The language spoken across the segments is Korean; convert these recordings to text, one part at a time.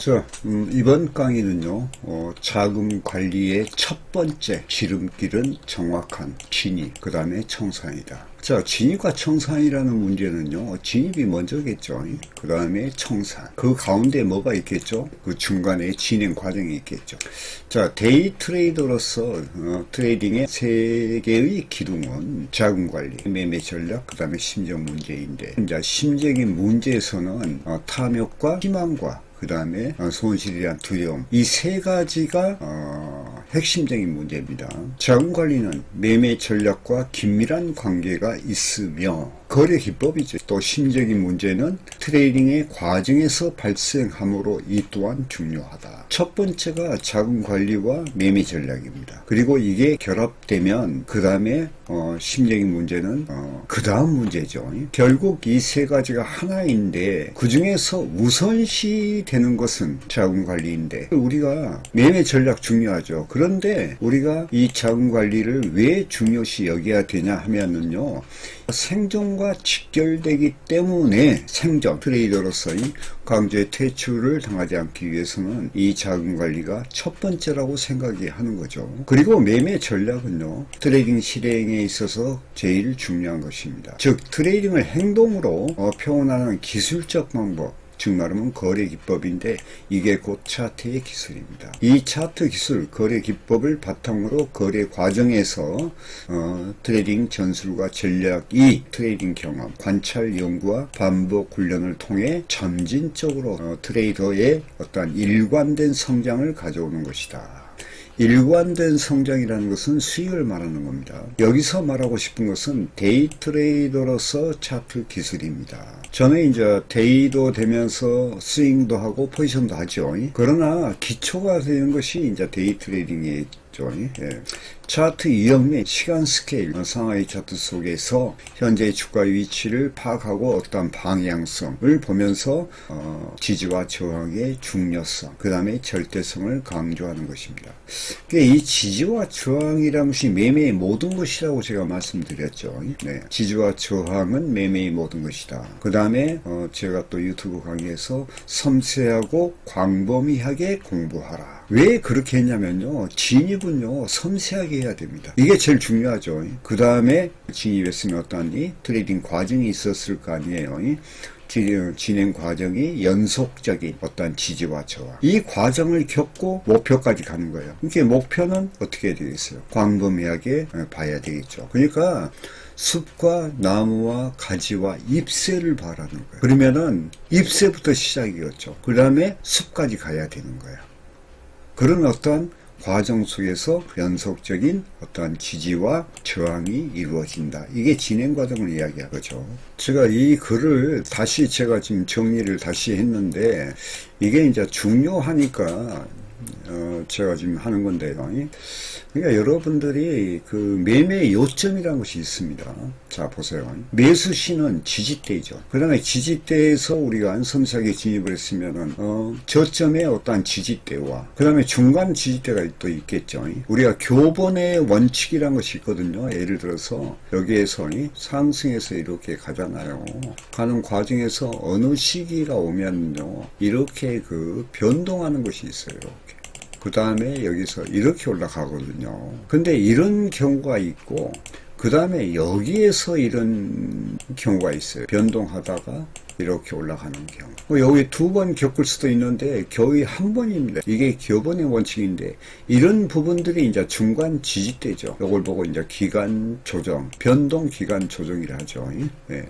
자, 이번 강의는요, 자금 관리의 첫 번째 지름길은 정확한 진입, 그 다음에 청산이다. 자, 진입과 청산이라는 문제는요, 진입이 먼저겠죠. 그 다음에 청산. 그 가운데 뭐가 있겠죠? 그 중간에 진행 과정이 있겠죠. 자, 데이 트레이더로서 트레이딩의 세 개의 기둥은 자금 관리, 매매 전략, 그 다음에 심적 문제인데, 이제 심적인 문제에서는 탐욕과 희망과 그 다음에 손실이란 두려움, 이 세 가지가 핵심적인 문제입니다. 자금관리는 매매 전략과 긴밀한 관계가 있으며 거래 기법이죠. 또 심적인 문제는 트레이딩의 과정에서 발생하므로 이 또한 중요하다. 첫 번째가 자금관리와 매매 전략입니다. 그리고 이게 결합되면 그 다음에 심적인 문제는 그 다음 문제죠. 결국 이 세 가지가 하나인데 그 중에서 우선시 되는 것은 자금관리인데, 우리가 매매 전략 중요하죠. 그런데 우리가 이 자금관리를 왜 중요시 여겨야 되냐 하면은요, 생존과 직결되기 때문에 생존 트레이더로서의 강제 퇴출을 당하지 않기 위해서는 이 자금관리가 첫 번째라고 생각이 하는 거죠. 그리고 매매 전략은요, 트레이딩 실행에 있어서 제일 중요한 것입니다. 즉 트레이딩을 행동으로 표현하는 기술적 방법, 즉 말하면 거래 기법인데, 이게 곧 차트의 기술입니다. 이 차트 기술, 거래 기법을 바탕으로 거래 과정에서 트레이딩 전술과 전략이 트레이딩 경험, 관찰 연구와 반복 훈련을 통해 점진적으로 트레이더의 어떤 일관된 성장을 가져오는 것이다. 일관된 성장이라는 것은 수익을 말하는 겁니다. 여기서 말하고 싶은 것은 데이 트레이더로서 차트 기술입니다. 저는 이제 데이도 되면서 스윙도 하고 포지션도 하죠. 그러나 기초가 되는 것이 이제 데이 트레이딩이죠. 예. 차트 유형 및 시간 스케일, 상하이 차트 속에서 현재의 주가의 위치를 파악하고 어떤 방향성을 보면서 지지와 저항의 중요성, 그 다음에 절대성을 강조하는 것입니다. 그러니까 이 지지와 저항이라는 것이 매매의 모든 것이라고 제가 말씀드렸죠. 네. 지지와 저항은 매매의 모든 것이다. 그 다음에 제가 또 유튜브 강의에서 섬세하고 광범위하게 공부하라. 왜 그렇게 했냐면요, 진입은요 섬세하게 해야 됩니다. 이게 제일 중요하죠. 그 다음에 진입했으면 어떠한 트레이딩 과정이 있었을 거 아니에요. 진행 과정이 연속적인 어떤 지지와 저항, 이 과정을 겪고 목표까지 가는 거예요. 이게 목표는 어떻게 해야 되겠어요? 광범위하게 봐야 되겠죠. 그러니까 숲과 나무와 가지와 잎새를 바라는 거예요. 그러면은 잎새부터 시작이었죠. 그 다음에 숲까지 가야 되는 거예요. 그런 어떤 과정 속에서 연속적인 어떠한 지지와 저항이 이루어진다. 이게 진행 과정을 이야기하는 거죠. 제가 이 글을 다시 제가 지금 정리를 다시 했는데, 이게 이제 중요하니까 제가 지금 하는 건데요. 그러니까 여러분들이 그 매매 요점이라는 것이 있습니다. 자, 보세요. 매수시는 지지대이죠. 그 다음에 지지대에서 우리가 섬세하게 진입을 했으면은 저점의 어떠한 지지대와 그 다음에 중간 지지대가 또 있겠죠. 우리가 교본의 원칙이라는 것이 있거든요. 예를 들어서 여기에서 상승해서 이렇게 가잖아요. 가는 과정에서 어느 시기가 오면요, 이렇게 그 변동하는 것이 있어요. 이렇게. 그 다음에 여기서 이렇게 올라가거든요. 근데 이런 경우가 있고, 그 다음에 여기에서 이런 경우가 있어요. 변동하다가 이렇게 올라가는 경우. 여기 두 번 겪을 수도 있는데 거의 한 번입니다. 이게 교본의 원칙인데, 이런 부분들이 이제 중간 지지대죠. 이걸 보고 이제 기간 조정, 변동 기간 조정이라 하죠. 예.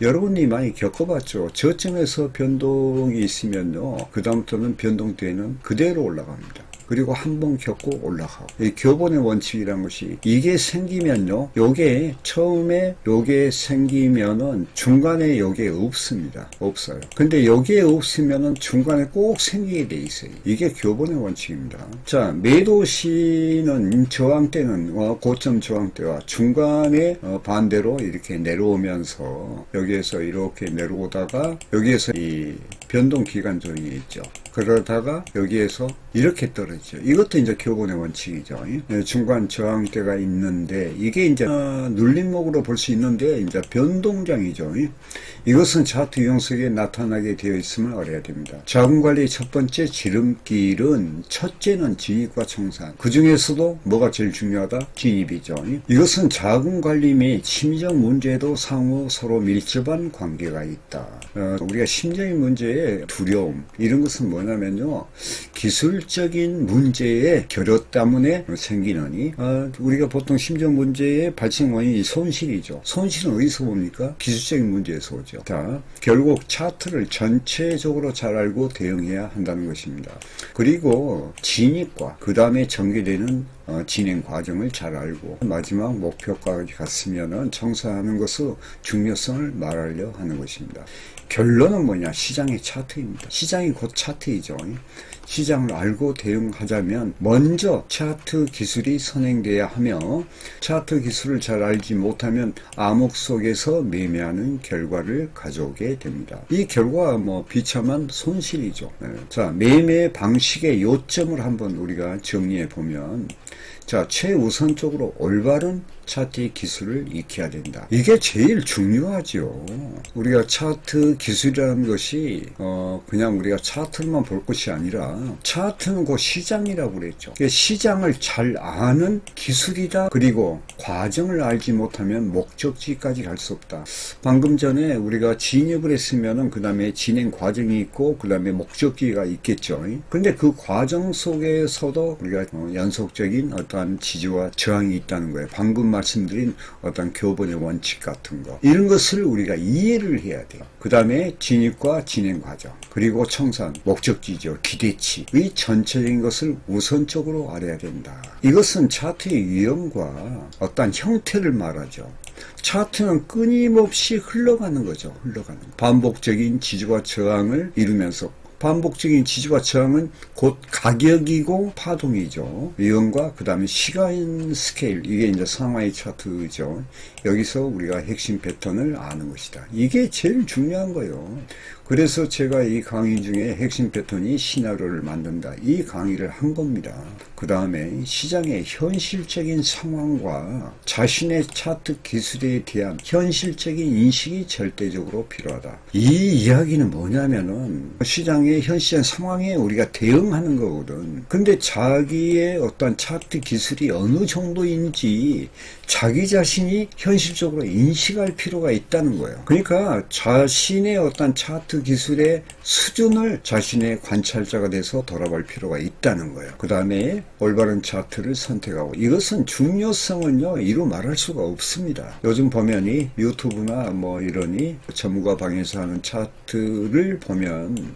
여러분이 많이 겪어봤죠. 저점에서 변동이 있으면요, 그 다음부터는 변동 뒤에는 그대로 올라갑니다. 그리고 한 번 겪고 올라가고. 이 교본의 원칙이라는 것이, 이게 생기면요, 요게 처음에 요게 생기면은 중간에 요게 없습니다. 없어요. 근데 여기에 없으면은 중간에 꼭 생기게 돼 있어요. 이게 교본의 원칙입니다. 자, 매도 시는 저항 때는 고점 저항 때와 중간에 반대로 이렇게 내려오면서 여기에서 이렇게 내려오다가 여기에서 이 변동 기간 조정이 있죠. 그러다가 여기에서 이렇게 떨어지죠. 이것도 이제 교본의 원칙이죠. 중간 저항대가 있는데 이게 이제 눌림목으로 볼 수 있는데 이제 변동장이죠. 이것은 차트 유형석에 나타나게 되어 있음을 알아야 됩니다. 자금관리의 첫 번째 지름길은 첫째는 진입과 청산. 그 중에서도 뭐가 제일 중요하다? 진입이죠. 이것은 자금관리 및 심적 문제도 상호 서로 밀접한 관계가 있다. 우리가 심적인 문제의 두려움 이런 것은 뭐냐면요, 기술적인 문제의 결여 때문에 생기느니 우리가 보통 심적 문제의 발생 원인이 손실이죠. 손실은 어디서 봅니까? 기술적인 문제에서 오죠. 자, 결국 차트를 전체적으로 잘 알고 대응해야 한다는 것입니다. 그리고 진입과 그 다음에 전개되는 진행 과정을 잘 알고 마지막 목표까지 갔으면은 청산하는 것의 중요성을 말하려 하는 것입니다. 결론은 뭐냐? 시장의 차트입니다. 시장이 곧 차트이죠. 시장을 알고 대응하자면 먼저 차트 기술이 선행돼야 하며, 차트 기술을 잘 알지 못하면 암흑 속에서 매매하는 결과를 가져오게 됩니다. 이 결과가 뭐 비참한 손실이죠. 자, 매매 방식의 요점을 한번 우리가 정리해 보면, 자, 최우선적으로 올바른 차트 기술을 익혀야 된다. 이게 제일 중요하죠. 우리가 차트 기술이라는 것이 그냥 우리가 차트만 볼 것이 아니라 차트는 그 시장이라고 그랬죠. 시장을 잘 아는 기술이다. 그리고 과정을 알지 못하면 목적지까지 갈 수 없다. 방금 전에 우리가 진입을 했으면은 그 다음에 진행 과정이 있고 그 다음에 목적지가 있겠죠. 근데 그 과정 속에서도 우리가 연속적인 어떠한 지지와 저항이 있다는 거예요. 방금 말씀드린 어떤 교본의 원칙 같은 거, 이런 것을 우리가 이해를 해야 돼요. 그 다음에 진입과 진행 과정, 그리고 청산, 목적지죠, 기대치, 이 전체적인 것을 우선적으로 알아야 된다. 이것은 차트의 유형과 어떤 형태를 말하죠. 차트는 끊임없이 흘러가는 거죠. 반복적인 지지와 저항을 이루면서, 반복적인 지지와 저항은 곧 가격이고 파동이죠. 유형과 그 다음에 시간 스케일, 이게 이제 상하이 차트죠. 여기서 우리가 핵심 패턴을 아는 것이다. 이게 제일 중요한 거예요. 그래서 제가 이 강의 중에 핵심 패턴이 시나리오를 만든다, 이 강의를 한 겁니다. 그 다음에 시장의 현실적인 상황과 자신의 차트 기술에 대한 현실적인 인식이 절대적으로 필요하다. 이 이야기는 뭐냐면은 시장의 현실적인 상황에 우리가 대응하는 거거든. 근데 자기의 어떤 차트 기술이 어느 정도인지 자기 자신이 현실적으로 인식할 필요가 있다는 거예요. 그러니까 자신의 어떤 차트 기술의 수준을 자신의 관찰자가 돼서 돌아볼 필요가 있다는 거예요. 그 다음에 올바른 차트를 선택하고, 이것은 중요성은요 이루 말할 수가 없습니다. 요즘 보면 이 유튜브나 뭐 이러니 전문가 방에서 하는 차트를 보면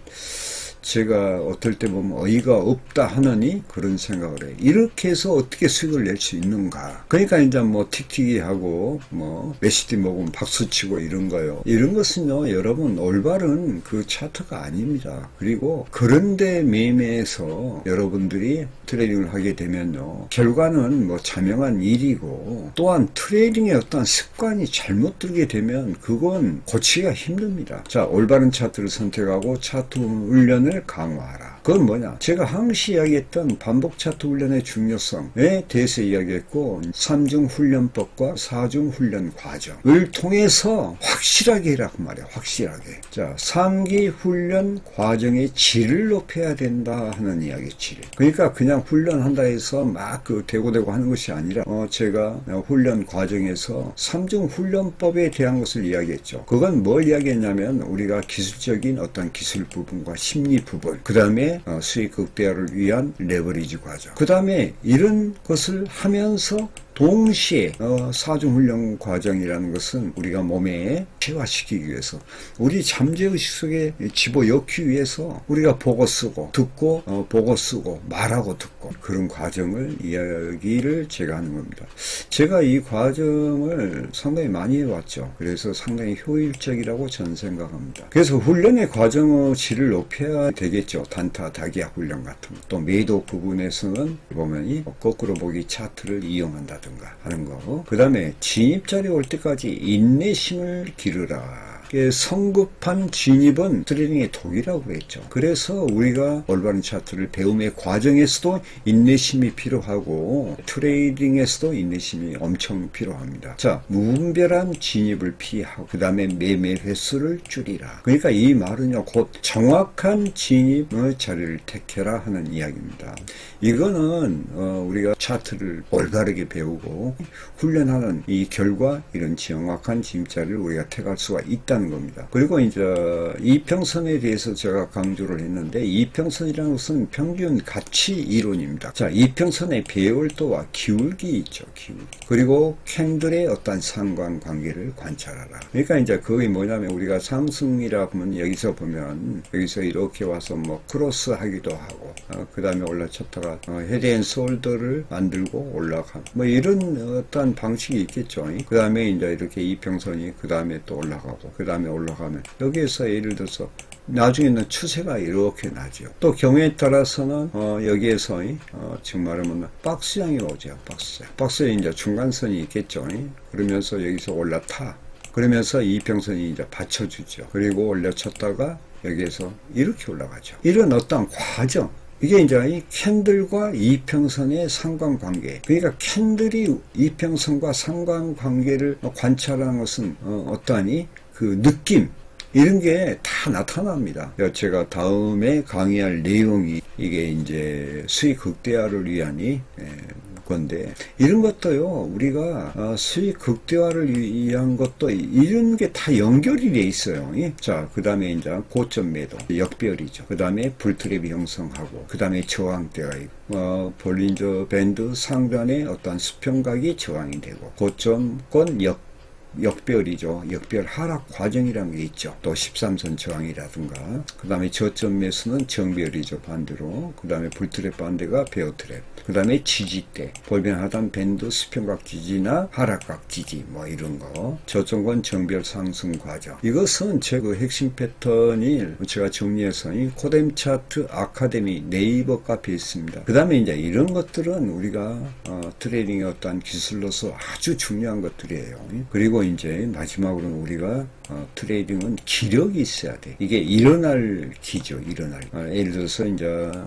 제가 어떨 때 보면 어이가 없다 하느니 그런 생각을 해요. 이렇게 해서 어떻게 수익을 낼 수 있는가. 그러니까 이제 뭐 틱틱이 하고 뭐 메시디 먹으면 박수치고 이런 거요. 이런 것은요 여러분 올바른 그 차트가 아닙니다. 그리고 그런데 매매해서 여러분들이 트레이딩을 하게 되면요 결과는 뭐 자명한 일이고, 또한 트레이딩의 어떤 습관이 잘못 들게 되면 그건 고치기가 힘듭니다. 자, 올바른 차트를 선택하고 차트 훈련을 강화하라. 그건 뭐냐? 제가 항시 이야기했던 반복 차트 훈련의 중요성에 대해서 이야기했고, 3중 훈련법과 4중 훈련 과정을 통해서 확실하게 해라 그 말이야. 확실하게. 자, 3기 훈련 과정의 질을 높여야 된다 하는 이야기. 질. 그러니까 그냥 훈련한다 해서 막 그 대고대고 하는 것이 아니라 제가 훈련 과정에서 3중 훈련법에 대한 것을 이야기했죠. 그건 뭘 이야기했냐면 우리가 기술적인 어떤 기술 부분과 심리 부분, 그 다음에 수익 극대화를 위한 레버리지 과정, 그 다음에 이런 것을 하면서 동시에 4중 훈련 과정이라는 것은 우리가 몸에 체화시키기 위해서, 우리 잠재의식 속에 집어넣기 위해서 우리가 보고 쓰고 듣고 보고 쓰고 말하고 듣고, 그런 과정을 이야기를 제가 하는 겁니다. 제가 이 과정을 상당히 많이 해왔죠. 그래서 상당히 효율적이라고 저는 생각합니다. 그래서 훈련의 과정의 질을 높여야 되겠죠. 단타, 다기약 훈련 같은 거. 또 매도 부분에서는 보면 거꾸로 보기 차트를 이용한다 하는 거. 그 다음에 진입 자리 올 때까지 인내심을 기르라. 성급한 진입은 트레이딩의 독이라고 했죠. 그래서 우리가 올바른 차트를 배움의 과정에서도 인내심이 필요하고 트레이딩에서도 인내심이 엄청 필요합니다. 자, 무분별한 진입을 피하고 그 다음에 매매 횟수를 줄이라. 그러니까 이 말은요, 곧 정확한 진입의 자리를 택해라 하는 이야기입니다. 이거는 우리가 차트를 올바르게 배우고 훈련하는 이 결과 이런 정확한 진입자리를 우리가 택할 수가 있다는 겁니다. 그리고 이제 이평선에 대해서 제가 강조를 했는데, 이평선이라는 것은 평균 가치 이론입니다. 자, 이평선의 배열도와 기울기 있죠. 기울기. 그리고 캔들의 어떤 상관관계를 관찰하라. 그러니까 이제 그게 뭐냐면, 우리가 상승이라 하면 여기서 보면 여기서 이렇게 와서 뭐 크로스 하기도 하고 그 다음에 올라쳤다가 헤드앤숄더를 만들고 올라가 뭐 이런 어떤 방식이 있겠죠. 그 다음에 이제 이렇게 이평선이 그 다음에 또 올라가고 그 다음에 올라가면 여기에서 예를 들어서 나중에는 추세가 이렇게 나죠. 또 경우에 따라서는 여기에서 지금 말하면 박스장이 오죠. 박스에 이제 중간선이 있겠죠. 그러면서 여기서 올라타. 그러면서 이평선이 이제 받쳐주죠. 그리고 올려쳤다가 여기에서 이렇게 올라가죠. 이런 어떤 과정. 이게 이제 이 캔들과 이평선의 상관관계. 그러니까 캔들이 이평선과 상관관계를 관찰하는 것은 어떠하니? 그 느낌. 이런 게 다 나타납니다. 제가 다음에 강의할 내용이 이게 이제 수익 극대화를 위한 건데, 이런 것도요, 우리가 수익 극대화를 위한 것도 이런 게 다 연결이 돼 있어요. 자, 그 다음에 이제 고점 매도, 역별이죠. 그 다음에 불트랩이 형성하고, 그 다음에 저항대가 있고, 볼린저 밴드 상단의 어떤 수평각이 저항이 되고, 고점권 역별이죠. 역별 하락 과정이라는 게 있죠. 또 13선 저항이라든가, 그 다음에 저점 매수는 정별이죠. 반대로. 그 다음에 불트랩 반대가 베어트랩. 그 다음에 지지대, 볼펜 하단 밴드 수평각 지지나 하락각 지지 뭐 이런 거. 저점권 정별 상승 과정. 이것은 제 그 핵심 패턴이 제가 정리해서 코뎀 차트 아카데미 네이버 카페에 있습니다. 그 다음에 이제 이런 것들은 우리가 트레이딩의 어떤 기술로서 아주 중요한 것들이에요. 그리고 이제 마지막으로는 우리가 트레이딩은 기력이 있어야 돼. 이게 일어날 기죠. 일어날. 예를 들어서 이제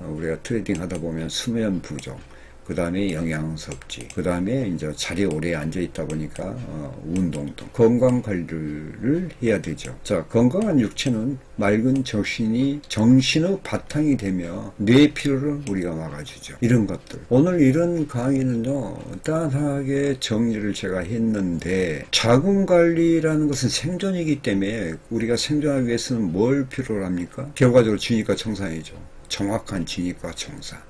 우리가 트레이딩 하다 보면 수면 부족, 그 다음에 영양 섭취, 그 다음에 이제 자리에 오래 앉아 있다 보니까 운동 등 건강 관리를 해야 되죠. 자, 건강한 육체는 맑은 정신의 바탕이 되며 뇌 피로를 우리가 막아주죠. 이런 것들. 오늘 이런 강의는요, 단하게 정리를 제가 했는데, 자금 관리라는 것은 생존이기 때문에 우리가 생존하기 위해서는 뭘 필요로 합니까? 결과적으로 진입과 청산이죠. 정확한 진입과 청산.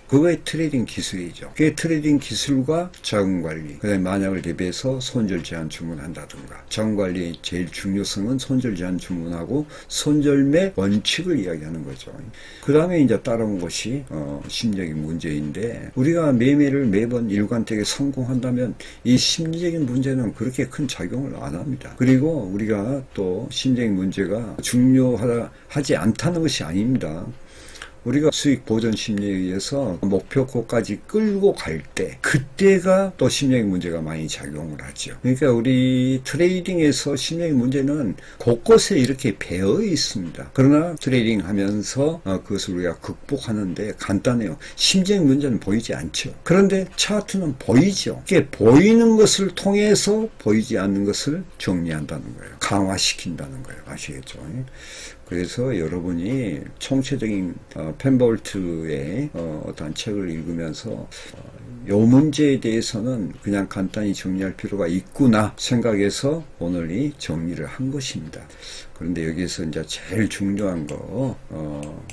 그거의 트레이딩 기술이죠. 그게 트레이딩 기술과 자금관리. 그 다음에 만약을 대비해서 손절 제한 주문한다든가. 자금관리의 제일 중요성은 손절 제한 주문하고 손절매 원칙을 이야기하는 거죠. 그 다음에 이제 따라온 것이 심리적인 문제인데, 우리가 매매를 매번 일관되게 성공한다면 이 심리적인 문제는 그렇게 큰 작용을 안 합니다. 그리고 우리가 또 심리적인 문제가 중요하지 않다는 것이 아닙니다. 우리가 수익 보전 심리에 의해서 목표고까지 끌고 갈 때, 그때가 또 심리적 문제가 많이 작용을 하죠. 그러니까 우리 트레이딩에서 심리적 문제는 곳곳에 이렇게 배어 있습니다. 그러나 트레이딩 하면서 그것을 우리가 극복하는데 간단해요. 심리적 문제는 보이지 않죠. 그런데 차트는 보이죠. 이게 보이는 것을 통해서 보이지 않는 것을 정리한다는 거예요. 강화시킨다는 거예요. 아시겠죠? 그래서 여러분이 총체적인 펜볼트의 어떤 책을 읽으면서 요 문제에 대해서는 그냥 간단히 정리할 필요가 있구나 생각해서 오늘 이 정리를 한 것입니다. 그런데 여기서 이제 제일 중요한 거,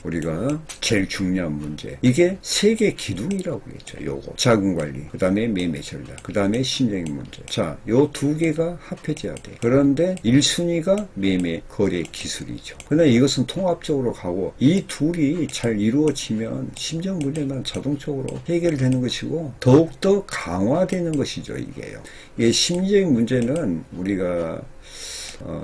우리가 제일 중요한 문제. 이게 세계 기둥이라고 했죠. 요거. 자금관리. 그 다음에 매매 전략. 그 다음에 심리적인 문제. 자, 요 두 개가 합해져야 돼. 그런데 1순위가 매매 거래 기술이죠. 그런데 이것은 통합적으로 가고, 이 둘이 잘 이루어지면 심리적 문제는 자동적으로 해결되는 것이고, 더욱더 강화되는 것이죠. 이게요. 이 심리적인 문제는 우리가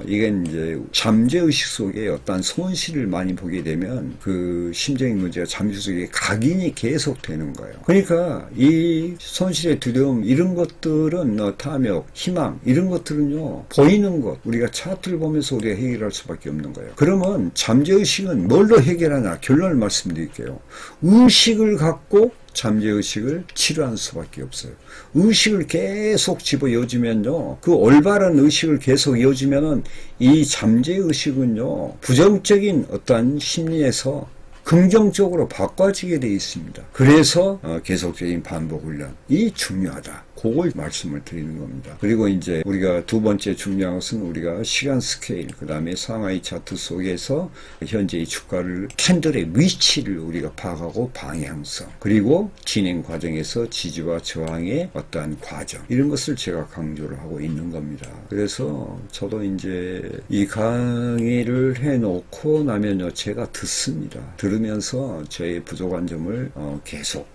이게 이제 잠재의식 속에 어떤 손실을 많이 보게 되면 그 심적인 문제가 잠재 속에 각인이 계속 되는 거예요. 그러니까 이 손실의 두려움 이런 것들은 탐욕, 희망 이런 것들은요 보이는 것 우리가 차트를 보면서 우리가 해결할 수밖에 없는 거예요. 그러면 잠재의식은 뭘로 해결하나 결론을 말씀드릴게요. 의식을 갖고 잠재의식을 치료할 수밖에 없어요. 의식을 계속 집어넣어주면요. 그 올바른 의식을 계속 이어주면은 이 잠재의식은요. 부정적인 어떤 심리에서 긍정적으로 바꿔지게 되어 있습니다. 그래서 계속적인 반복 훈련이 중요하다. 그걸 말씀을 드리는 겁니다. 그리고 이제 우리가 두 번째 중요한 것은 우리가 시간 스케일, 그 다음에 상하이 차트 속에서 현재의 주가를 캔들의 위치를 우리가 파악하고 방향성, 그리고 진행 과정에서 지지와 저항의 어떠한 과정, 이런 것을 제가 강조를 하고 있는 겁니다. 그래서 저도 이제 이 강의를 해놓고 나면요, 제가 듣습니다. 들으면서 저의 부족한 점을 계속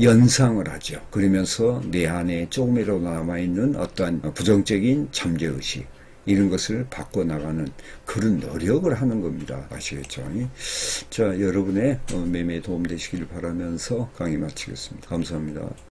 연상을 하죠. 그러면서 내 안에 조금이라도 남아있는 어떠한 부정적인 잠재의식 이런 것을 바꿔나가는 그런 노력을 하는 겁니다. 아시겠죠? 자, 여러분의 매매에 도움되시길 바라면서 강의 마치겠습니다. 감사합니다.